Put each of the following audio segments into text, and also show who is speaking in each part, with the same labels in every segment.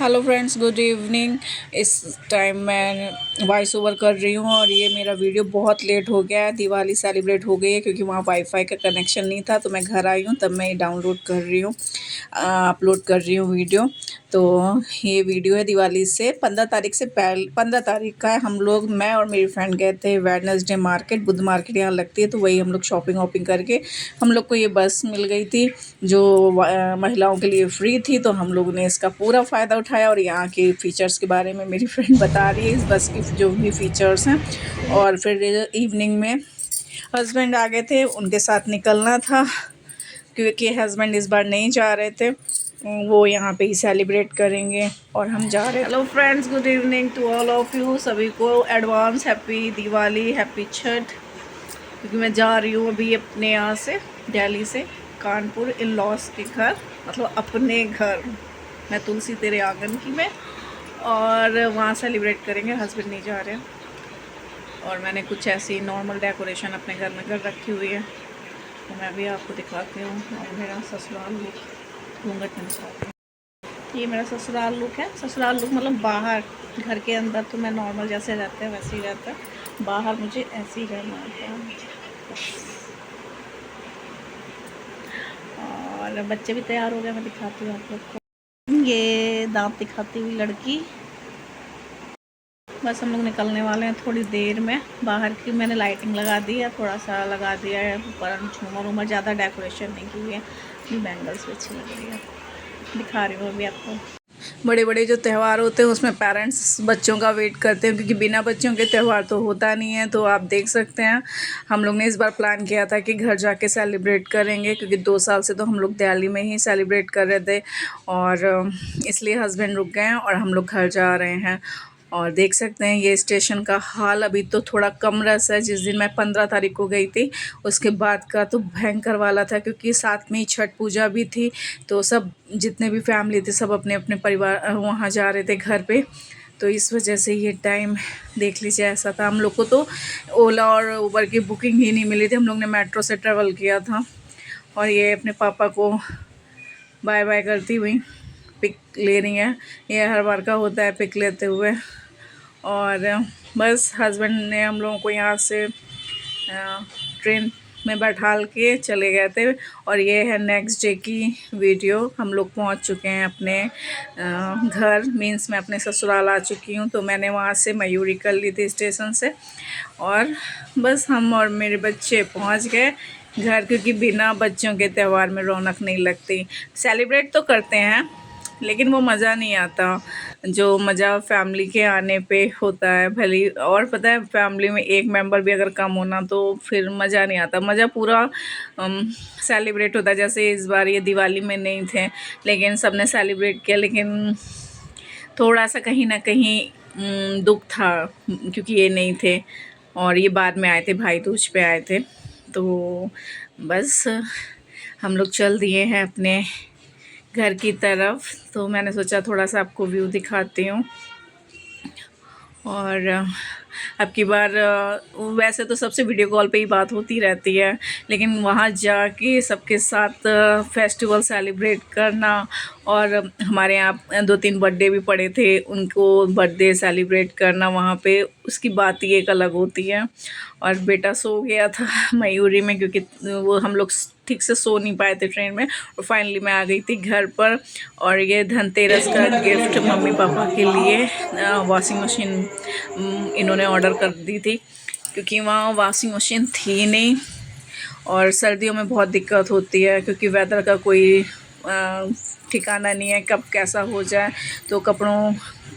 Speaker 1: Hello friends, good evening. इस time मैं voice over कर रही हूँ और ये मेरा वीडियो बहुत लेट हो गया है। दिवाली सेलिब्रेट हो गई है क्योंकि वहाँ वाईफाई का कनेक्शन नहीं था, तो मैं घर आई हूँ तब मैं ये डाउनलोड कर रही हूँ, अपलोड कर रही हूँ वीडियो। तो ये वीडियो है दिवाली से 15 तारीख से पहले, 15 तारीख का है। हम लोग, मैं और मेरी फ्रेंड गए थे वेडनेसडे मार्केट, बुध मार्केट यहाँ लगती है, तो वही हम लोग शॉपिंग वॉपिंग करके हम लोग को ये बस मिल गई थी जो महिलाओं के लिए फ्री थी। तो हम लोगों ने इसका पूरा फ़ायदा उठाया और यहाँ के फ़ीचर्स के बारे में मेरी फ्रेंड बता रही है इस बस की जो भी फ़ीचर्स हैं। और फिर इवनिंग में हस्बैंड आ गए थे, उनके साथ निकलना था क्योंकि हस्बैंड इस बार नहीं जा रहे थे, वो यहाँ पे ही सेलिब्रेट करेंगे और हम जा रहे हैं। Hello friends, good evening to all of you. सभी को advance happy Diwali, happy Chhath. क्योंकि मैं जा रही हूँ अभी अपने यहाँ से, दिल्ली से कानपुर, इन लॉस के घर, मतलब अपने घर। मैं तुलसी तेरे आंगन की में, और वहाँ सेलिब्रेट करेंगे। हस्बैंड नहीं जा रहे हैं और मैंने कुछ ऐसी नॉर्मल डेकोरेशन अपने घर में कर रखी हुई है, तो मैं भी आपको दिखाती हूँ। और मेरा ससुराल लुक घूंघट में दिखाती हूँ। ये मेरा ससुराल लुक है। ससुराल लुक मतलब बाहर, घर के अंदर तो मैं नॉर्मल जैसे रहते हैं वैसे ही रहता है, बाहर मुझे ऐसे ही रहना है। और बच्चे भी तैयार हो गए, मैं दिखाती हूँ आप लोग को। ये दांत दिखाती हुई लड़की। बस हम लोग निकलने वाले हैं थोड़ी देर में। बाहर की मैंने लाइटिंग लगा दी है, थोड़ा सा लगा दिया है ऊपर झूमर उमर, ज़्यादा डेकोरेशन नहीं की हुई है। बैंगल्स भी अच्छी लग रही है, दिखा रही हूँ अभी आपको। बड़े बड़े जो त्यौहार होते हैं उसमें पेरेंट्स बच्चों का वेट करते हैं, क्योंकि बिना बच्चों के त्यौहार तो होता नहीं है। तो आप देख सकते हैं, हम लोग ने इस बार प्लान किया था कि घर जाके सेलिब्रेट करेंगे, क्योंकि 2 साल से तो हम लोग दिल्ली में ही सेलिब्रेट कर रहे थे, और इसलिए हस्बैंड रुक गए हैं और हम लोग घर जा रहे हैं। और देख सकते हैं ये स्टेशन का हाल। अभी तो थोड़ा कम रस है। जिस दिन मैं 15 तारीख को गई थी उसके बाद का तो भयंकर वाला था, क्योंकि साथ में ही छठ पूजा भी थी। तो सब जितने भी फैमिली थे सब अपने अपने परिवार वहाँ जा रहे थे घर पे, तो इस वजह से ये टाइम देख लीजिए ऐसा था। हम लोग को तो ओला और उबर की बुकिंग ही नहीं मिली थी, हम लोग ने मेट्रो से ट्रेवल किया था। और ये अपने पापा को बाय बाय करती हुई पिक ले रही हैं। ये हर बार का होता है पिक लेते हुए। और बस हस्बैंड ने हम लोगों को यहाँ से ट्रेन में बैठाल के चले गए थे। और ये है नेक्स्ट डे की वीडियो। हम लोग पहुँच चुके हैं अपने घर, मीन्स मैं अपने ससुराल आ चुकी हूँ। तो मैंने वहाँ से मयूरी कर ली थी स्टेशन से, और बस हम और मेरे बच्चे पहुँच गए घर, क्योंकि बिना बच्चों के त्यौहार में रौनक नहीं लगती। सेलिब्रेट तो करते हैं लेकिन वो मज़ा नहीं आता जो मज़ा फैमिली के आने पे होता है। भले, और पता है फैमिली में एक मेंबर भी अगर कम होना तो फिर मज़ा नहीं आता। मज़ा पूरा सेलिब्रेट होता है। जैसे इस बार ये दिवाली में नहीं थे लेकिन सब ने सेलिब्रेट किया, लेकिन थोड़ा सा कहीं ना कहीं दुख था क्योंकि ये नहीं थे और ये बाद में आए थे, भाई दूज पे आए थे। तो बस हम लोग चल दिए हैं अपने घर की तरफ। तो मैंने सोचा थोड़ा सा आपको व्यू दिखाती हूँ। और अब की बार वैसे तो सबसे वीडियो कॉल पे ही बात होती रहती है, लेकिन वहाँ जाके सबके साथ फेस्टिवल सेलिब्रेट करना, और हमारे यहाँ 2-3 बर्थडे भी पड़े थे, उनको बर्थडे सेलिब्रेट करना वहाँ पे, उसकी बात ही एक अलग होती है। और बेटा सो गया था मयूरी में, क्योंकि वो हम लोग ठीक से सो नहीं पाए थे ट्रेन में। और फाइनली मैं आ गई थी घर पर। और ये धनतेरस का गिफ्ट मम्मी पापा के लिए वॉशिंग मशीन इन्होंने ऑर्डर कर दी थी, क्योंकि वहाँ वॉशिंग मशीन थी नहीं। और सर्दियों में बहुत दिक्कत होती है क्योंकि वेदर का कोई ठिकाना नहीं है, कब कैसा हो जाए। तो कपड़ों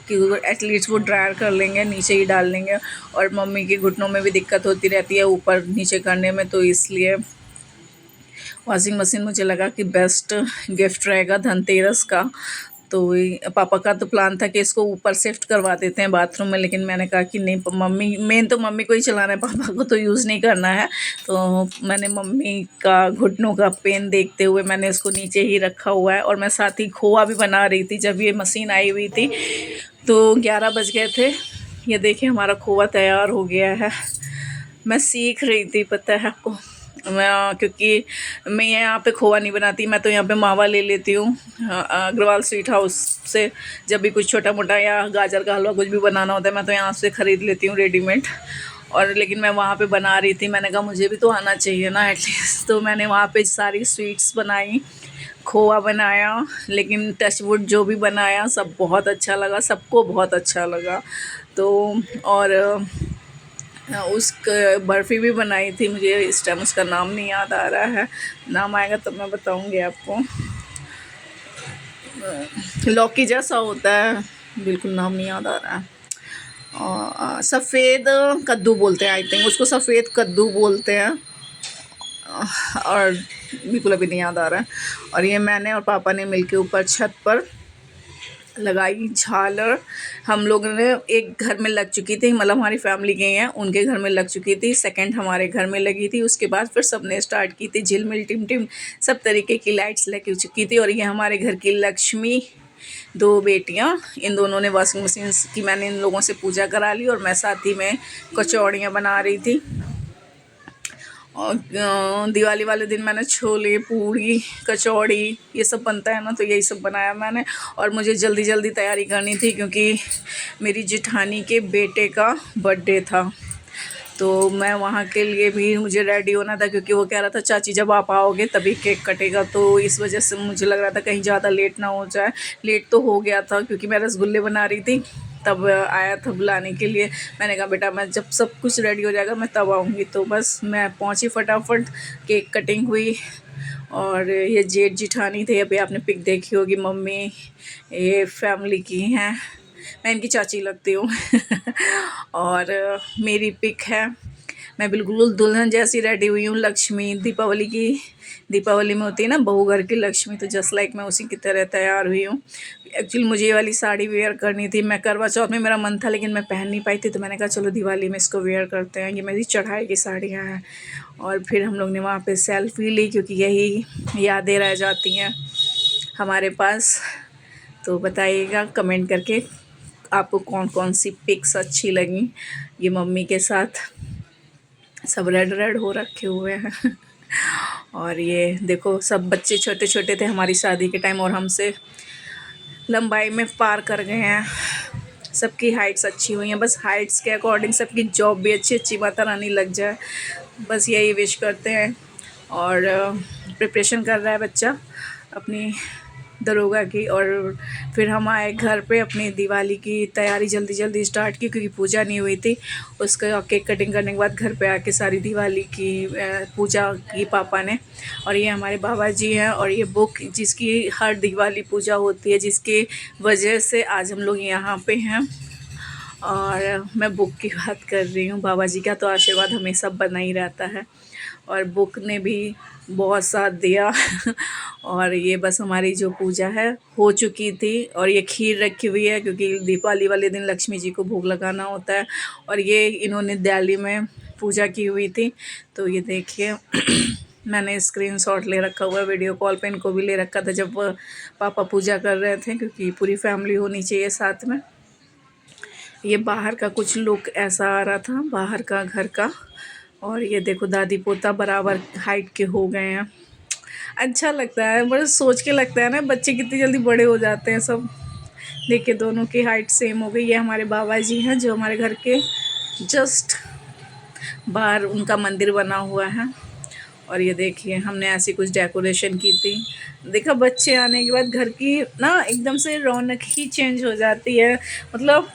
Speaker 1: कि एटलीस्ट वो ड्रायर कर लेंगे, नीचे ही डाल लेंगे। और मम्मी के घुटनों में भी दिक्कत होती रहती है ऊपर नीचे करने में, तो इसलिए वॉशिंग मशीन मुझे लगा कि बेस्ट गिफ्ट रहेगा धनतेरस का। तो पापा का तो प्लान था कि इसको ऊपर शिफ्ट करवा देते हैं बाथरूम में, लेकिन मैंने कहा कि नहीं, मम्मी मेन तो मम्मी को ही चलाना है, पापा को तो यूज़ नहीं करना है। तो मैंने मम्मी का घुटनों का पेन देखते हुए मैंने इसको नीचे ही रखा हुआ है। और मैं साथ ही खोआ भी बना रही थी जब ये मशीन आई हुई थी। तो 11 बज गए थे। ये देखिए हमारा खोआ तैयार हो गया है। मैं सीख रही थी, पता है आपको,
Speaker 2: क्योंकि मैं यहाँ पे खोवा नहीं बनाती, मैं तो यहाँ पे मावा ले लेती हूँ अग्रवाल स्वीट हाउस से। जब भी कुछ छोटा मोटा या गाजर का हलवा कुछ भी बनाना होता है मैं तो यहाँ से ख़रीद लेती हूँ रेडीमेड। और लेकिन मैं वहाँ पे बना रही थी, मैंने कहा मुझे भी तो आना चाहिए ना एटलीस्ट। तो मैंने वहाँ पे सारी स्वीट्स बनाई, खोवा बनाया, लेकिन टचवुड जो भी बनाया सब बहुत अच्छा लगा, सबको बहुत अच्छा लगा। तो और उस बर्फ़ी भी बनाई थी, मुझे इस टाइम उसका नाम नहीं याद आ रहा है, नाम आएगा तब मैं बताऊंगी आपको। लौकी जैसा होता है, बिल्कुल नाम नहीं याद आ रहा है। और सफ़ेद कद्दू बोलते हैं, आई थिंक उसको सफ़ेद कद्दू बोलते हैं। और बिल्कुल अभी नहीं याद आ रहा है। और ये मैंने और पापा ने मिलके ऊपर छत पर लगाई झालर। हम लोगों ने एक घर में लग चुकी थी, मतलब हमारी फैमिली गई हैं उनके घर में लग चुकी थी, सेकंड हमारे घर में लगी थी, उसके बाद फिर सबने स्टार्ट की थी झिलमिल टिम टिम, सब तरीके की लाइट्स लग चुकी थी। और ये हमारे घर की लक्ष्मी, दो बेटियां, इन दोनों ने वॉशिंग मशीन की मैंने इन लोगों से पूजा करा ली। और मैं साथ ही में कचौड़ियाँ बना रही थी। और दिवाली वाले दिन मैंने छोले, पूड़ी, कचौड़ी ये सब बनता है ना, तो यही सब बनाया मैंने। और मुझे जल्दी जल्दी तैयारी करनी थी क्योंकि मेरी जेठानी के बेटे का बर्थडे था, तो मैं वहाँ के लिए भी मुझे रेडी होना था, क्योंकि वो कह रहा था चाची जब आप आओगे तभी केक कटेगा। तो इस वजह से मुझे लग रहा था कहीं ज़्यादा लेट ना हो जाए। लेट तो हो गया था क्योंकि मैं रसगुल्ले बना रही थी, तब आया था बुलाने के लिए। मैंने कहा बेटा मैं जब सब कुछ रेडी हो जाएगा मैं तब आऊँगी। तो बस मैं पहुँची फटाफट, केक कटिंग हुई। और ये जेठ जिठानी थे, अभी आपने पिक देखी होगी, मम्मी ये फैमिली की हैं, मैं इनकी चाची लगती हूँ। और मेरी पिक है, मैं बिल्कुल दुल्हन जैसी रेडी हुई हूँ, लक्ष्मी दीपावली की, दीपावली में होती है ना बहू घर की लक्ष्मी, तो जस्ट लाइक मैं उसी की तरह तैयार हुई हूँ। एक्चुअली मुझे ये वाली साड़ी वेयर करनी थी, मैं करवा चौथ में मेरा मन था लेकिन मैं पहन नहीं पाई थी, तो मैंने कहा चलो दिवाली में इसको वेयर करते हैं, ये मेरी चढ़ाई की साड़ियाँ हैं। और फिर हम लोग ने वहाँ पे सेल्फी ली, क्योंकि यही यादें रह जाती हैं हमारे पास। तो बताइएगा कमेंट करके आपको कौन कौन सी पिक्स अच्छी लगी। ये मम्मी के साथ सब रेड रेड हो रखे हुए हैं। और ये देखो सब बच्चे छोटे छोटे थे हमारी शादी के टाइम और हमसे लंबाई में पार कर गए हैं। सबकी हाइट्स अच्छी हुई हैं, बस हाइट्स के अकॉर्डिंग सबकी जॉब भी अच्छी अच्छी माता रानी लग जाए, बस यही विश करते हैं। और प्रिपरेशन कर रहा है बच्चा अपनी दरोगा की। और फिर हम आए घर पे, अपनी दिवाली की तैयारी जल्दी जल्दी स्टार्ट की क्योंकि पूजा नहीं हुई थी। उसका केक कटिंग करने के बाद घर पे आके सारी दिवाली की पूजा की पापा ने। और ये हमारे बाबा जी हैं, और ये बुक जिसकी हर दिवाली पूजा होती है, जिसकी वजह से आज हम लोग यहाँ पे हैं। और मैं बुक की बात कर रही हूँ, बाबा जी का तो आशीर्वाद हमेशा बना ही रहता है, और बुक ने भी बहुत साथ दिया। और ये बस हमारी जो पूजा है हो चुकी थी, और ये खीर रखी हुई है क्योंकि दीपावली वाले दिन लक्ष्मी जी को भोग लगाना होता है। और ये इन्होंने दिवाली में पूजा की हुई थी, तो ये देखिए। मैंने स्क्रीनशॉट ले रखा हुआ है, वीडियो कॉल पे इनको भी ले रखा था जब पापा पूजा कर रहे थे, क्योंकि पूरी फैमिली होनी चाहिए साथ में। ये बाहर का कुछ लुक ऐसा आ रहा था, बाहर का घर का। और ये देखो दादी पोता बराबर हाइट के हो गए हैं, अच्छा लगता है, बड़ा सोच के लगता है ना बच्चे कितनी जल्दी बड़े हो जाते हैं सब। देखिए दोनों की हाइट सेम हो गई। ये हमारे बाबा जी हैं जो हमारे घर के जस्ट बाहर उनका मंदिर बना हुआ है। और ये देखिए हमने ऐसी कुछ डेकोरेशन की थी। देखा बच्चे आने के बाद घर की ना एकदम से रौनक ही चेंज हो जाती है। मतलब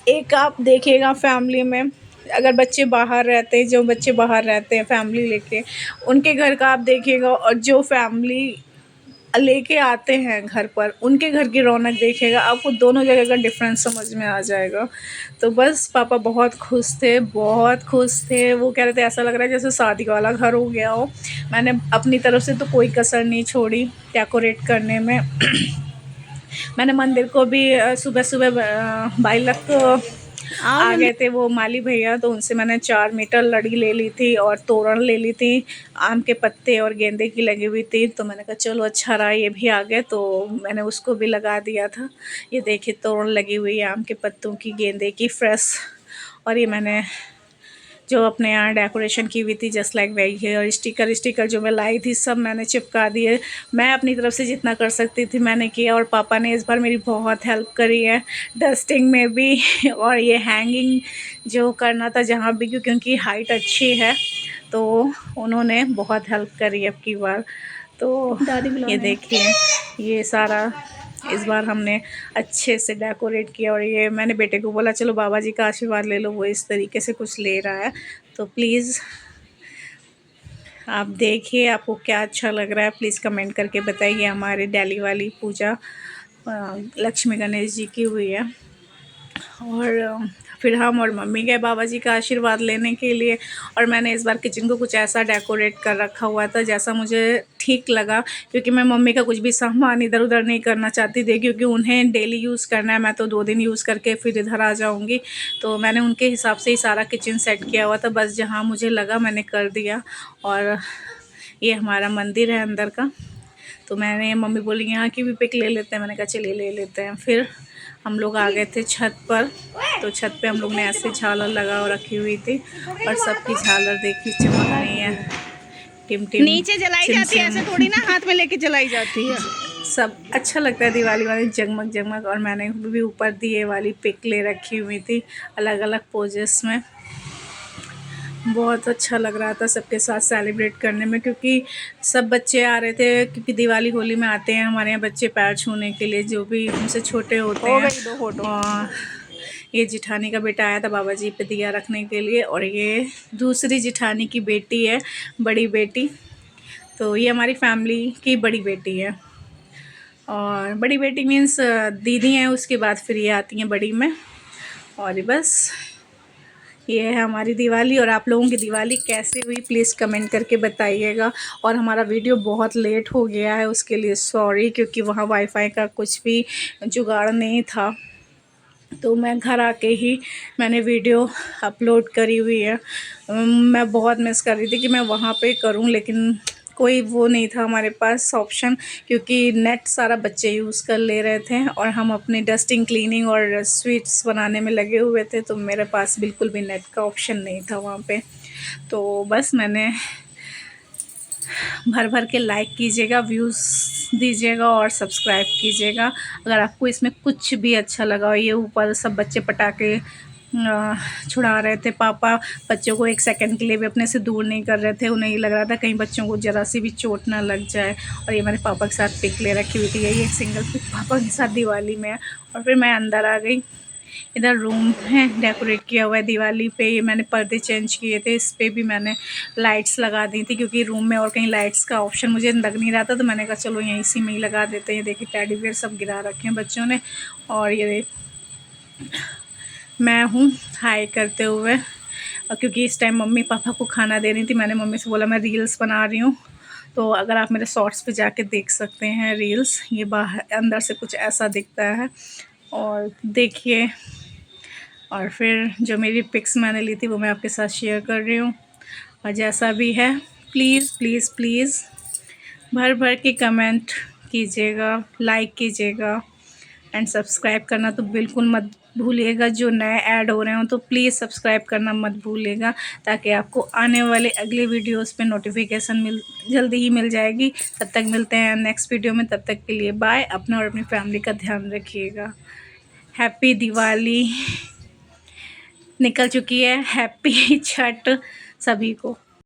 Speaker 2: एक आप देखिएगा फैमिली में, अगर बच्चे बाहर रहते हैं, जो बच्चे बाहर रहते हैं फैमिली लेके, उनके घर का आप देखिएगा, और जो फैमिली लेके आते हैं घर पर उनके घर की रौनक देखिएगा, आपको दोनों जगह का डिफरेंस समझ में आ जाएगा। तो बस पापा बहुत खुश थे, बहुत खुश थे। वो कह रहे थे ऐसा लग रहा है जैसे शादी वाला घर हो गया हो। मैंने अपनी तरफ से तो कोई कसर नहीं छोड़ी डेकोरेट करने में। मैंने मंदिर को भी सुबह सुबह भाई लग आ गए थे वो माली भैया, तो उनसे मैंने 4 मीटर लड़ी ले ली थी और तोरण ले ली थी, आम के पत्ते और गेंदे की लगी हुई थी। तो मैंने कहा चलो अच्छा रहा ये भी आ गए, तो मैंने उसको भी लगा दिया था। ये देखिए तोरण लगी हुई है आम के पत्तों की, गेंदे की, फ्रेश। और ये मैंने
Speaker 1: जो अपने यहाँ डेकोरेशन की हुई थी जस्ट लाइक वही है। और स्टिकर जो मैं लाई थी सब मैंने चिपका दिए। मैं अपनी तरफ से जितना कर सकती थी मैंने किया, और पापा ने इस बार मेरी बहुत हेल्प करी है डस्टिंग में भी और ये हैंगिंग जो करना था जहाँ भी, क्योंकि उनकी हाइट अच्छी है तो उन्होंने बहुत हेल्प करी अब की बार। तो ये देखिए ये सारा इस बार हमने अच्छे से डेकोरेट किया। और ये मैंने बेटे को बोला चलो बाबा जी का आशीर्वाद ले लो, वो इस तरीके से कुछ ले रहा है। तो प्लीज़ आप देखिए आपको क्या अच्छा लग रहा है, प्लीज़ कमेंट करके बताइए। हमारे दिल्ली वाली पूजा लक्ष्मी गणेश जी की हुई है। और फिर हम और मम्मी गए बाबा जी का आशीर्वाद लेने के लिए। और मैंने इस बार किचन को कुछ ऐसा डेकोरेट कर रखा हुआ था जैसा मुझे ठीक लगा, क्योंकि मैं मम्मी का कुछ भी सामान इधर उधर नहीं करना चाहती थी, क्योंकि उन्हें डेली यूज़ करना है। मैं तो 2 दिन यूज़ करके फिर इधर आ जाऊँगी, तो मैंने उनके हिसाब से ही सारा किचन सेट किया हुआ था। बस जहाँ मुझे लगा मैंने कर दिया। और ये हमारा मंदिर है अंदर का। तो मैंने मम्मी बोली यहाँ की भी पिक ले लेते हैं, मैंने कहा चलिए ले लेते हैं। फिर हम लोग आ गए थे छत पर। तो छत पे हम लोग ने ऐसे झालर लगा रखी हुई थी, और सबकी झालर देखी चमक रही है, टिम टिम
Speaker 2: नीचे जलाई जाती है, ऐसे थोड़ी ना हाथ में लेके जलाई जाती है।
Speaker 1: सब अच्छा लगता है दिवाली वाली जगमग जगमग। और मैंने भी ऊपर दिए वाली पिक ले रखी हुई थी अलग अलग पोजेस में। बहुत अच्छा लग रहा था सबके साथ सेलिब्रेट करने में, क्योंकि सब बच्चे आ रहे थे, क्योंकि दिवाली होली में आते हैं हमारे यहाँ बच्चे पैर छूने के लिए, जो भी हमसे छोटे होते हैं। और ये जिठानी का बेटा आया था बाबा जी पे दिया रखने के लिए, और ये दूसरी जिठानी की बेटी है, बड़ी बेटी। तो ये हमारी फैमिली की बड़ी बेटी है। और बड़ी बेटी मीन्स दीदी हैं, उसके बाद फिर ये आती हैं बड़ी में। और बस ये है हमारी दिवाली। और आप लोगों की दिवाली कैसे हुई प्लीज़ कमेंट करके बताइएगा। और हमारा वीडियो बहुत लेट हो गया है, उसके लिए सॉरी, क्योंकि वहाँ वाईफाई का कुछ भी जुगाड़ नहीं था। तो मैं घर आके ही मैंने वीडियो अपलोड करी हुई है। मैं बहुत मिस कर रही थी कि मैं वहाँ पे करूँ, लेकिन कोई वो नहीं था हमारे पास ऑप्शन, क्योंकि नेट सारा बच्चे यूज़ कर ले रहे थे और हम अपनी डस्टिंग क्लीनिंग और स्वीट्स बनाने में लगे हुए थे। तो मेरे पास बिल्कुल भी नेट का ऑप्शन नहीं था वहाँ पे। तो बस मैंने भर भर के लाइक कीजिएगा, व्यूज़ दीजिएगा और सब्सक्राइब कीजिएगा अगर आपको इसमें कुछ भी अच्छा लगा। ये ऊपर सब बच्चे पटाखे छुड़ा रहे थे, पापा बच्चों को 1 सेकंड के लिए भी अपने से दूर नहीं कर रहे थे। उन्हें ये लग रहा था कहीं बच्चों को ज़रा सी भी चोट ना लग जाए। और ये मेरे पापा के साथ पिक ले रखी हुई थी, यही एक सिंगल पिक पापा के साथ दिवाली में है। और फिर मैं अंदर आ गई। इधर रूम है डेकोरेट किया हुआ है दिवाली पे। ये मैंने पर्दे चेंज किए थे, इस पे भी मैंने लाइट्स लगा दी थी, क्योंकि रूम में और कहीं लाइट्स का ऑप्शन मुझे लग नहीं रहा था। तो मैंने कहा चलो यहीं इसी में ही लगा देते हैं। देखिए टेडी बियर सब गिरा रखे हैं बच्चों ने। और ये मैं हूँ हाई करते हुए, और क्योंकि इस टाइम मम्मी पापा को खाना दे रही थी, मैंने मम्मी से बोला मैं रील्स बना रही हूँ। तो अगर आप मेरे शॉर्ट्स पे जाके देख सकते हैं रील्स, ये बाहर अंदर से कुछ ऐसा दिखता है। और देखिए, और फिर जो मेरी पिक्स मैंने ली थी वो मैं आपके साथ शेयर कर रही हूँ। और जैसा भी है प्लीज़ प्लीज़ प्लीज़ भर भर के कमेंट कीजिएगा, लाइक कीजिएगा एंड सब्सक्राइब करना तो बिल्कुल मत भूलिएगा। जो नए ऐड हो रहे हो तो प्लीज़ सब्सक्राइब करना मत भूलिएगा, ताकि आपको आने वाले अगले वीडियोस पे नोटिफिकेशन जल्दी ही मिल जाएगी। तब तक मिलते हैं नेक्स्ट वीडियो में, तब तक के लिए बाय। अपना और अपनी फैमिली का ध्यान रखिएगा। हैप्पी दिवाली निकल चुकी है, हैप्पी छठ सभी को।